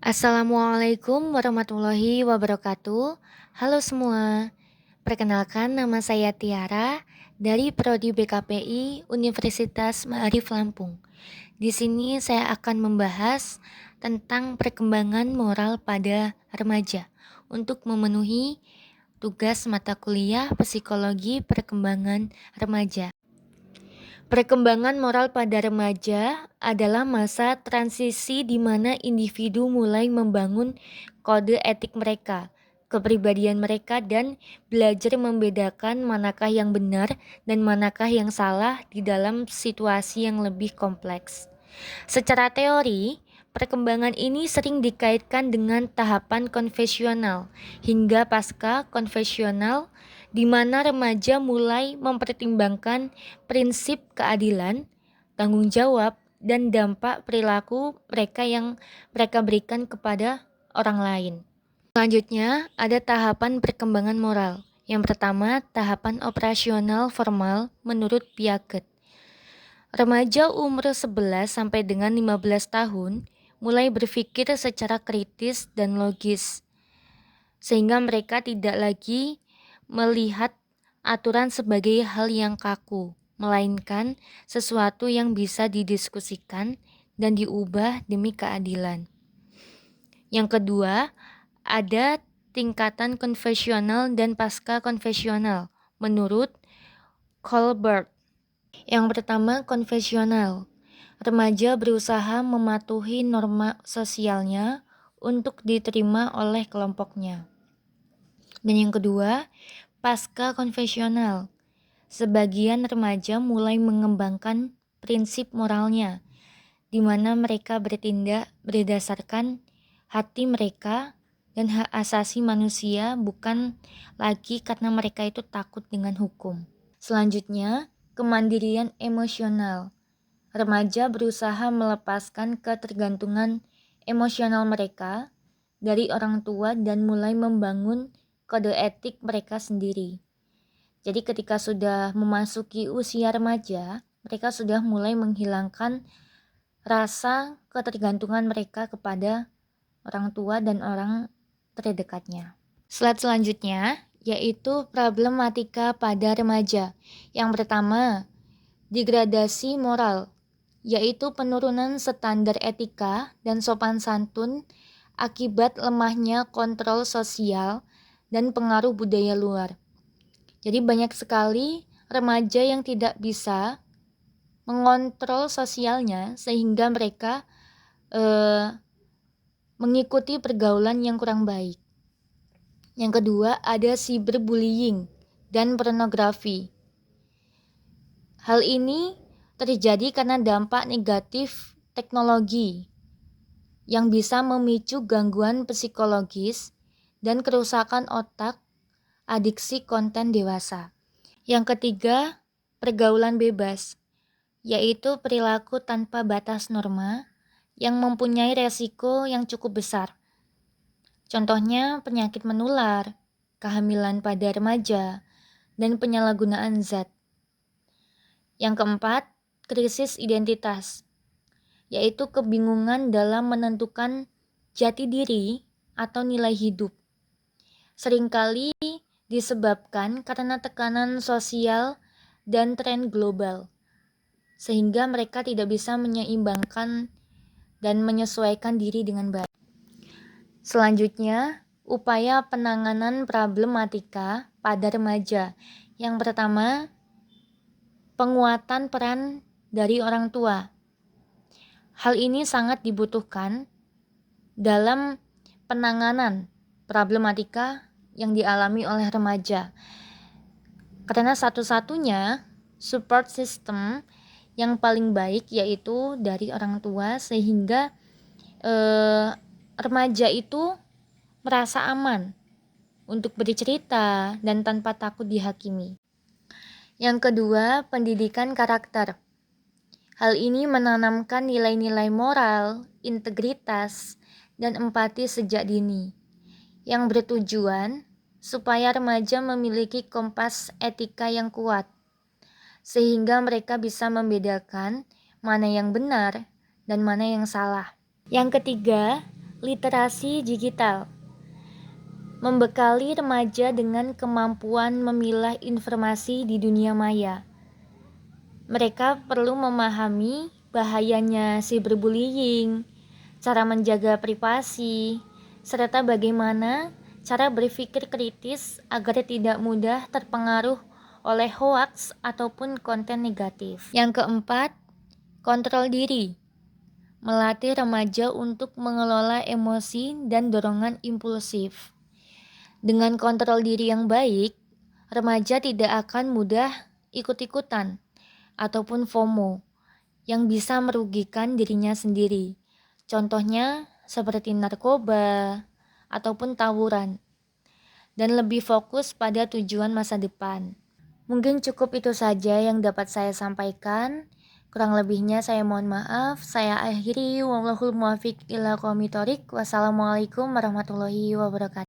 Assalamualaikum warahmatullahi wabarakatuh. Halo semua, perkenalkan nama saya Tiara dari Prodi BKPI Universitas Ma'arif Lampung. Di sini saya akan membahas tentang perkembangan moral pada remaja untuk memenuhi tugas mata kuliah Psikologi Perkembangan Remaja. Perkembangan moral pada remaja adalah masa transisi di mana individu mulai membangun kode etik mereka, kepribadian mereka, dan belajar membedakan manakah yang benar dan manakah yang salah di dalam situasi yang lebih kompleks. Secara teori, perkembangan ini sering dikaitkan dengan tahapan konvensional hingga pasca konvensional, di mana remaja mulai mempertimbangkan prinsip keadilan, tanggung jawab, dan dampak perilaku mereka yang mereka berikan kepada orang lain. Selanjutnya, ada tahapan perkembangan moral. Yang pertama, tahapan operasional formal menurut Piaget. Remaja umur 11 sampai dengan 15 tahun mulai berpikir secara kritis dan logis, sehingga mereka tidak lagi melihat aturan sebagai hal yang kaku, melainkan sesuatu yang bisa didiskusikan dan diubah demi keadilan. Yang kedua, ada tingkatan konvensional dan pasca konvensional menurut Colbert. Yang pertama, konvensional. Remaja berusaha mematuhi norma sosialnya untuk diterima oleh kelompoknya. Dan yang kedua, pasca konvensional. Sebagian remaja mulai mengembangkan prinsip moralnya, di mana mereka bertindak berdasarkan hati mereka dan hak asasi manusia, bukan lagi karena mereka itu takut dengan hukum. Selanjutnya, kemandirian emosional. Remaja berusaha melepaskan ketergantungan emosional mereka dari orang tua dan mulai membangun kode etik mereka sendiri. Jadi ketika sudah memasuki usia remaja, mereka sudah mulai menghilangkan rasa ketergantungan mereka kepada orang tua dan orang terdekatnya. Slide selanjutnya yaitu problematika pada remaja. Yang pertama, degradasi moral, yaitu penurunan standar etika dan sopan santun akibat lemahnya kontrol sosial dan pengaruh budaya luar. Jadi banyak sekali remaja yang tidak bisa mengontrol sosialnya sehingga mereka mengikuti pergaulan yang kurang baik. Yang kedua, ada cyberbullying dan pornografi. Hal ini terjadi karena dampak negatif teknologi yang bisa memicu gangguan psikologis dan kerusakan otak, adiksi konten dewasa. Yang ketiga, pergaulan bebas, yaitu perilaku tanpa batas norma yang mempunyai resiko yang cukup besar. Contohnya penyakit menular, kehamilan pada remaja, dan penyalahgunaan zat. Yang keempat, krisis identitas, yaitu kebingungan dalam menentukan jati diri atau nilai hidup. Seringkali disebabkan karena tekanan sosial dan tren global, sehingga mereka tidak bisa menyeimbangkan dan menyesuaikan diri dengan baik. Selanjutnya, upaya penanganan problematika pada remaja. Yang pertama, penguatan peran dari orang tua. Hal ini sangat dibutuhkan dalam penanganan problematika yang dialami oleh remaja. Karena satu-satunya support system yang paling baik yaitu dari orang tua, sehingga remaja itu merasa aman untuk bercerita dan tanpa takut dihakimi. Yang kedua, pendidikan karakter. Hal ini menanamkan nilai-nilai moral, integritas, dan empati sejak dini, yang bertujuan supaya remaja memiliki kompas etika yang kuat, sehingga mereka bisa membedakan mana yang benar dan mana yang salah. Yang ketiga, Literasi digital membekali remaja dengan kemampuan memilah informasi di dunia maya. Mereka perlu memahami bahayanya cyberbullying, cara menjaga privasi, serta bagaimana cara berpikir kritis agar tidak mudah terpengaruh oleh hoaks ataupun konten negatif. Yang keempat, kontrol diri. Melatih remaja untuk mengelola emosi dan dorongan impulsif. Dengan kontrol diri yang baik, remaja tidak akan mudah ikut-ikutan ataupun FOMO yang bisa merugikan dirinya sendiri. Contohnya seperti narkoba ataupun tawuran, dan lebih fokus pada tujuan masa depan. Mungkin cukup itu saja yang dapat saya sampaikan. Kurang lebihnya saya mohon maaf. Saya akhiri, wallahul muwaffiq ila aqwamit thoriq. Wassalamualaikum warahmatullahi wabarakatuh.